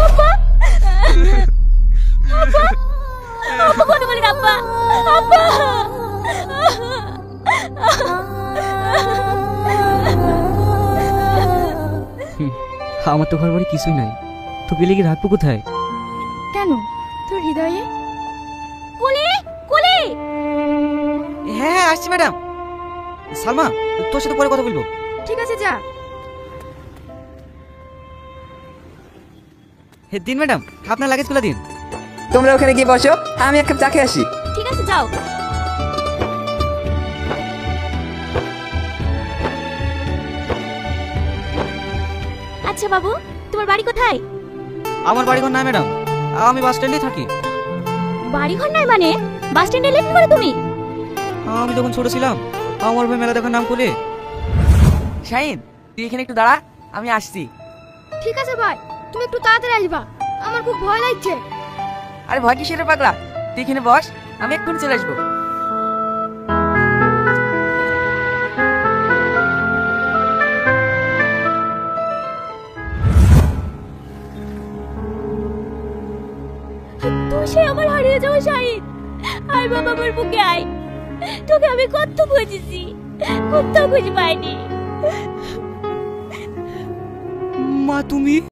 আব্বা আব্বা আব্বা কথা বলেন আব্বা আব্বা আমার তো ঘর বাড়ি কিছুই নাই, তো গেলে কি রাখবো কোথায়? কেন তোর হৃদয়ে? কুলি কুলি। হ্যাঁ হ্যাঁ আসছি ম্যাডাম। সালমা, তোর সাথে পরে কথা বলবো। ঠিক আছে যা। দিন ম্যাডাম, আপনার লাগেজগুলো দিন। তোমরা ওখানে গিয়ে বসো, আমি এক কাপ চা খেয়ে আসি। ঠিক আছে যাও। আচ্ছা বাবু, তোমার বাড়ি কোথায়? আমার বাড়ি ঘর না ম্যাডাম, আমি বাস স্ট্যান্ডেই থাকি। বাড়ি ঘর নাই মানে বাস স্ট্যান্ডে লেট করে তুমি? আমি যখন ছোট ছিলাম আমার ভাই মেলা দেখার নাম করে। শাহিন, তুই এখানে একটু দাঁড়া, আমি আসছি। ঠিক আছে ভাই, তুমি একটু তাড়াতাড়ি আসবা, আমার খুব ভয় লাগছে। আরে ভয় কিসের পাগলা, তুই এখানে বস, আমি এক্ষুনি চলে আসবো। তুই সে আমার হারিয়ে যাওয়া শাহিদ। আয় বাবা আমার বুকে আয়, তোকে আমি কত খুঁজেছি, কোথাও খুঁজে পাইনি। মা তুমি?